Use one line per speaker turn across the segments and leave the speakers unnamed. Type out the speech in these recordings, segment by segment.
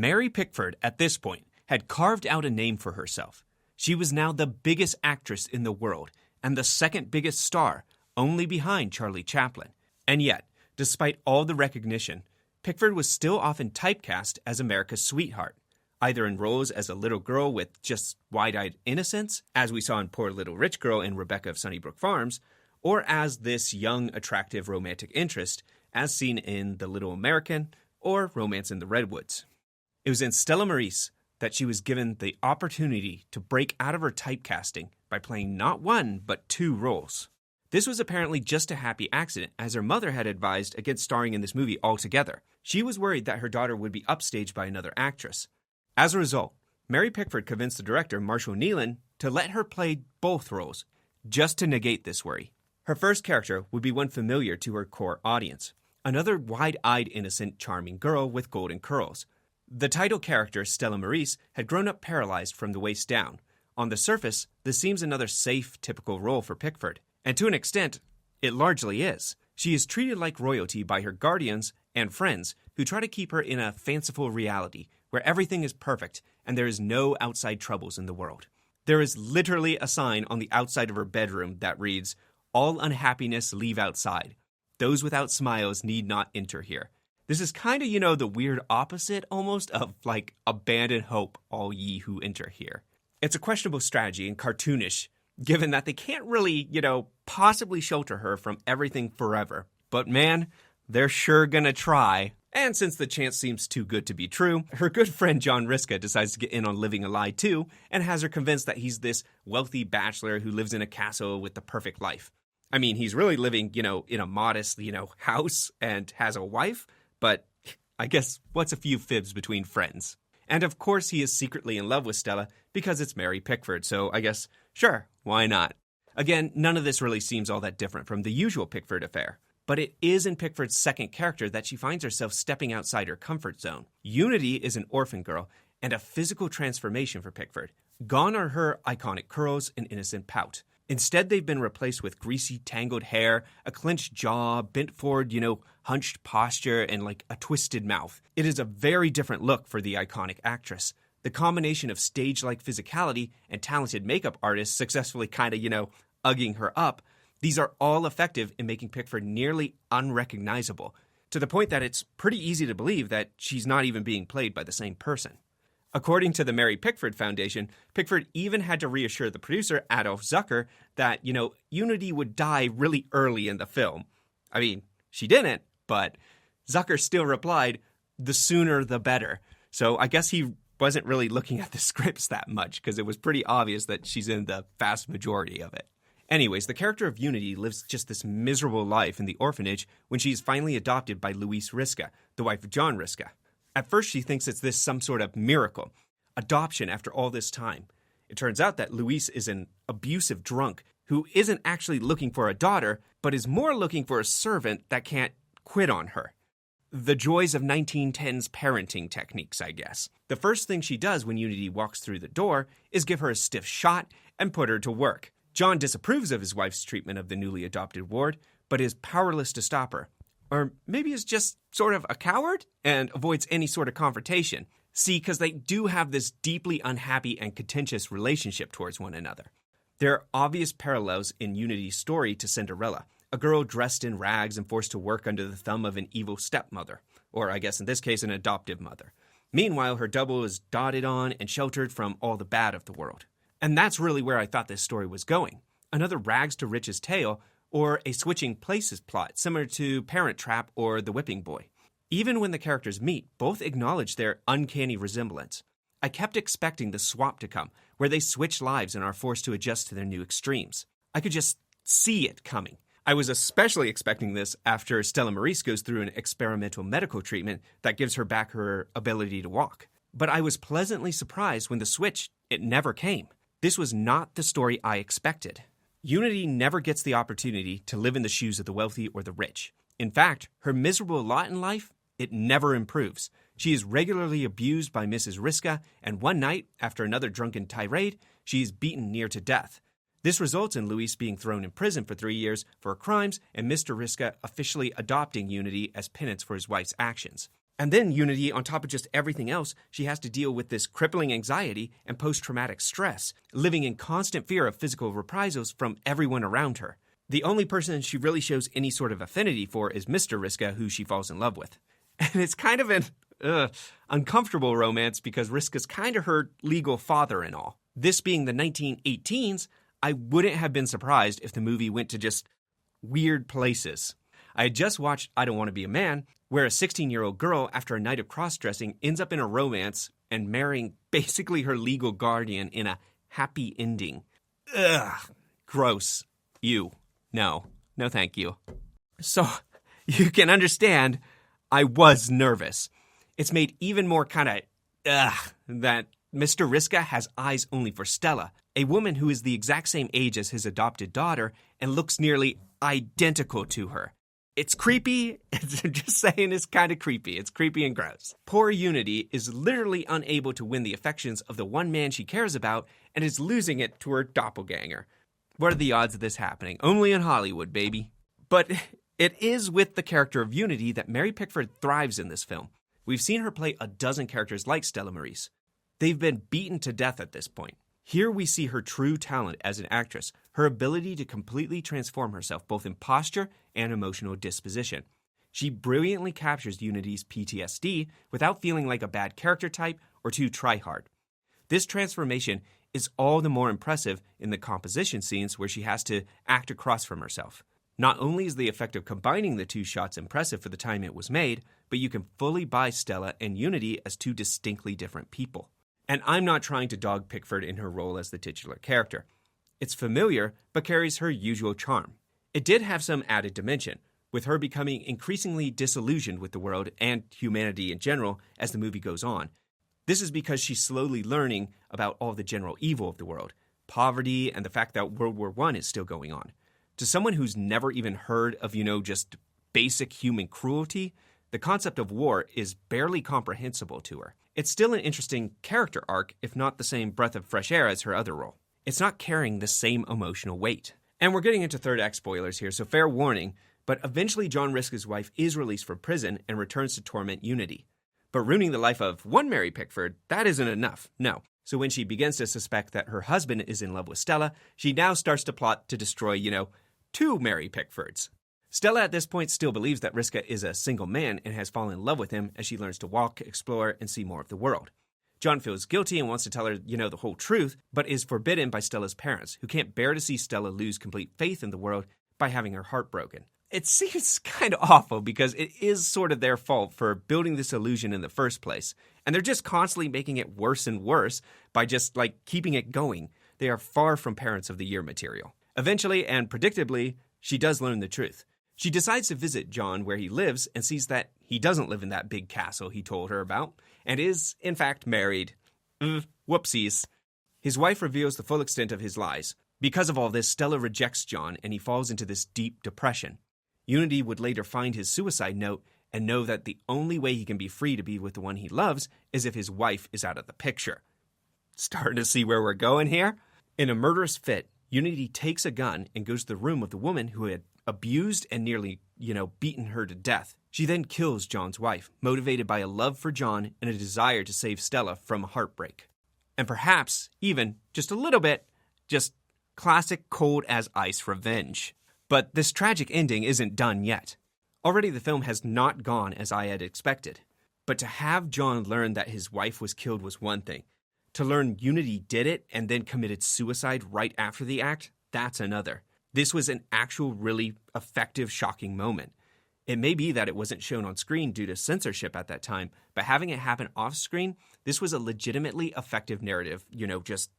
Mary Pickford, at this point, had carved out a name for herself. She was now the biggest actress in the world and the second biggest star, only behind Charlie Chaplin. And yet, despite all the recognition, Pickford was still often typecast as America's sweetheart, either in roles as a little girl with just wide-eyed innocence, as we saw in Poor Little Rich Girl and Rebecca of Sunnybrook Farms, or as this young, attractive romantic interest, as seen in The Little American or Romance in the Redwoods. It was in Stella Maris that she was given the opportunity to break out of her typecasting by playing not one, but two roles. This was apparently just a happy accident, as her mother had advised against starring in this movie altogether. She was worried that her daughter would be upstaged by another actress. As a result, Mary Pickford convinced the director, Marshall Nealon, to let her play both roles, just to negate this worry. Her first character would be one familiar to her core audience, another wide-eyed, innocent, charming girl with golden curls. The title character, Stella Maris, had grown up paralyzed from the waist down. On the surface, this seems another safe, typical role for Pickford. And to an extent, it largely is. She is treated like royalty by her guardians and friends who try to keep her in a fanciful reality where everything is perfect and there is no outside troubles in the world. There is literally a sign on the outside of her bedroom that reads, "All unhappiness leave outside. Those without smiles need not enter here." This is kind of, the weird opposite almost of like abandon hope, all ye who enter here. It's a questionable strategy and cartoonish, given that they can't really, possibly shelter her from everything forever. But man, they're sure gonna try. And since the chance seems too good to be true, her good friend John Riska decides to get in on living a lie too, and has her convinced that he's this wealthy bachelor who lives in a castle with the perfect life. I mean, he's really living, in a modest, house and has a wife, but I guess what's a few fibs between friends? And of course he is secretly in love with Stella because it's Mary Pickford, so I guess, sure, why not? Again, none of this really seems all that different from the usual Pickford affair. But it is in Pickford's second character that she finds herself stepping outside her comfort zone. Unity is an orphan girl and a physical transformation for Pickford. Gone are her iconic curls and innocent pout. Instead, they've been replaced with greasy, tangled hair, a clenched jaw, bent forward, hunched posture, and like a twisted mouth. It is a very different look for the iconic actress. The combination of stage-like physicality and talented makeup artists successfully kind of, ugging her up, these are all effective in making Pickford nearly unrecognizable, to the point that it's pretty easy to believe that she's not even being played by the same person. According to the Mary Pickford Foundation, Pickford even had to reassure the producer, Adolf Zucker, that, Unity would die really early in the film. I mean, she didn't, but Zucker still replied, "The sooner the better." So I guess he wasn't really looking at the scripts that much, because it was pretty obvious that she's in the vast majority of it. Anyways, the character of Unity lives just this miserable life in the orphanage when she is finally adopted by Louise Riska, the wife of John Riska. At first, she thinks it's some sort of miracle, adoption after all this time. It turns out that Louise is an abusive drunk who isn't actually looking for a daughter, but is more looking for a servant that can't quit on her. The joys of 1910s parenting techniques, I guess. The first thing she does when Unity walks through the door is give her a stiff shot and put her to work. John disapproves of his wife's treatment of the newly adopted ward, but is powerless to stop her. Or maybe is just sort of a coward and avoids any sort of confrontation. See, because they do have this deeply unhappy and contentious relationship towards one another. There are obvious parallels in Unity's story to Cinderella, a girl dressed in rags and forced to work under the thumb of an evil stepmother, or I guess in this case an adoptive mother. Meanwhile, her double is dotted on and sheltered from all the bad of the world. And that's really where I thought this story was going. Another rags to riches tale, or a switching places plot similar to Parent Trap or The Whipping Boy. Even when the characters meet, both acknowledge their uncanny resemblance. I kept expecting the swap to come, where they switch lives and are forced to adjust to their new extremes. I could just see it coming. I was especially expecting this after Stella Maris goes through an experimental medical treatment that gives her back her ability to walk. But I was pleasantly surprised when the switch, it never came. This was not the story I expected. Unity never gets the opportunity to live in the shoes of the wealthy or the rich. In fact, her miserable lot in life, it never improves. She is regularly abused by Mrs. Riska, and one night, after another drunken tirade, she is beaten near to death. This results in Louise being thrown in prison for 3 years for her crimes and Mr. Riska officially adopting Unity as penance for his wife's actions. And then Unity, on top of just everything else, she has to deal with this crippling anxiety and post-traumatic stress, living in constant fear of physical reprisals from everyone around her. The only person she really shows any sort of affinity for is Mr. Riska, who she falls in love with. And it's kind of an uncomfortable romance because Riska's kind of her legal father and all. This being the 1918s, I wouldn't have been surprised if the movie went to just weird places. I had just watched I Don't Want to Be a Man, where a 16-year-old girl, after a night of cross-dressing, ends up in a romance and marrying basically her legal guardian in a happy ending. Ugh. Gross. Ew. No, thank you. So, you can understand, I was nervous. It's made even more kind of, that Mr. Riska has eyes only for Stella, a woman who is the exact same age as his adopted daughter and looks nearly identical to her. It's creepy. I'm just saying it's kind of creepy. It's creepy and gross. Poor Unity is literally unable to win the affections of the one man she cares about and is losing it to her doppelganger. What are the odds of this happening? Only in Hollywood, baby. But it is with the character of Unity that Mary Pickford thrives in this film. We've seen her play a dozen characters like Stella Maris. They've been beaten to death at this point. Here we see her true talent as an actress, her ability to completely transform herself both in posture and emotional disposition. She brilliantly captures Unity's PTSD without feeling like a bad character type or too try-hard. This transformation is all the more impressive in the composition scenes where she has to act across from herself. Not only is the effect of combining the two shots impressive for the time it was made, but you can fully buy Stella and Unity as two distinctly different people. And I'm not trying to dog Pickford in her role as the titular character. It's familiar, but carries her usual charm. It did have some added dimension, with her becoming increasingly disillusioned with the world and humanity in general as the movie goes on. This is because she's slowly learning about all the general evil of the world, poverty, and the fact that World War I is still going on. To someone who's never even heard of, just basic human cruelty, the concept of war is barely comprehensible to her. It's still an interesting character arc, if not the same breath of fresh air as her other role. It's not carrying the same emotional weight. And we're getting into third act spoilers here, so fair warning, but eventually John Riska's wife is released from prison and returns to torment Unity. But ruining the life of one Mary Pickford, that isn't enough, no. So when she begins to suspect that her husband is in love with Stella, she now starts to plot to destroy, two Mary Pickfords. Stella at this point still believes that Riska is a single man and has fallen in love with him as she learns to walk, explore, and see more of the world. John feels guilty and wants to tell her, the whole truth, but is forbidden by Stella's parents, who can't bear to see Stella lose complete faith in the world by having her heart broken. It seems kind of awful because it is sort of their fault for building this illusion in the first place, and they're just constantly making it worse and worse by just, keeping it going. They are far from Parents of the Year material. Eventually, and predictably, she does learn the truth. She decides to visit John where he lives and sees that he doesn't live in that big castle he told her about, and is, in fact, married. Whoopsies. His wife reveals the full extent of his lies. Because of all this, Stella rejects John, and he falls into this deep depression. Unity would later find his suicide note and know that the only way he can be free to be with the one he loves is if his wife is out of the picture. Starting to see where we're going here? In a murderous fit, Unity takes a gun and goes to the room of the woman who had abused and nearly, beaten her to death. She then kills John's wife, motivated by a love for John and a desire to save Stella from heartbreak. And perhaps, even, just a little bit, just classic cold as ice revenge. But this tragic ending isn't done yet. Already the film has not gone as I had expected. But to have John learn that his wife was killed was one thing. To learn Unity did it and then committed suicide right after the act, that's another. This was an actual really effective, shocking moment. It may be that it wasn't shown on screen due to censorship at that time, but having it happen off screen, this was a legitimately effective narrative, just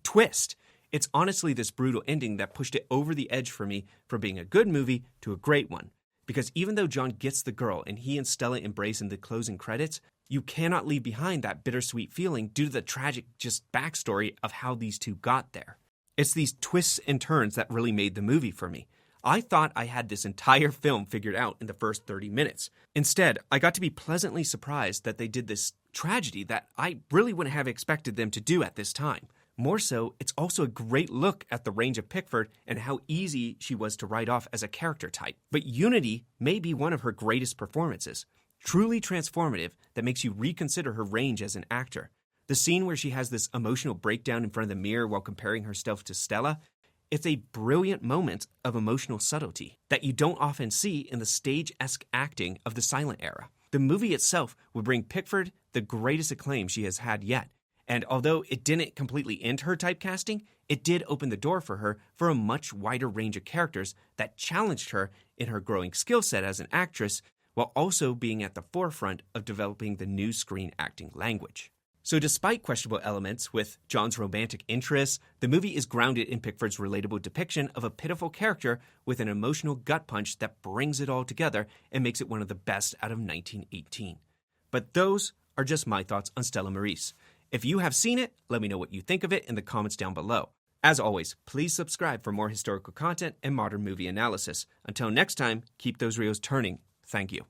twist. It's honestly this brutal ending that pushed it over the edge for me from being a good movie to a great one. Because even though John gets the girl and he and Stella embrace in the closing credits, you cannot leave behind that bittersweet feeling due to the tragic backstory of how these two got there. It's these twists and turns that really made the movie for me. I thought I had this entire film figured out in the first 30 minutes. Instead, I got to be pleasantly surprised that they did this tragedy that I really wouldn't have expected them to do at this time. More so, it's also a great look at the range of Pickford and how easy she was to write off as a character type. But Unity may be one of her greatest performances. truly transformative that makes you reconsider her range as an actor. The scene where she has this emotional breakdown in front of the mirror while comparing herself to Stella, it's a brilliant moment of emotional subtlety that you don't often see in the stage-esque acting of the silent era. The movie itself would bring Pickford the greatest acclaim she has had yet, and although it didn't completely end her typecasting, it did open the door for her for a much wider range of characters that challenged her in her growing skill set as an actress, while also being at the forefront of developing the new screen acting language. So despite questionable elements with John's romantic interests, the movie is grounded in Pickford's relatable depiction of a pitiful character with an emotional gut punch that brings it all together and makes it one of the best out of 1918. But those are just my thoughts on Stella Maris. If you have seen it, let me know what you think of it in the comments down below. As always, please subscribe for more historical content and modern movie analysis. Until next time, keep those reels turning. Thank you.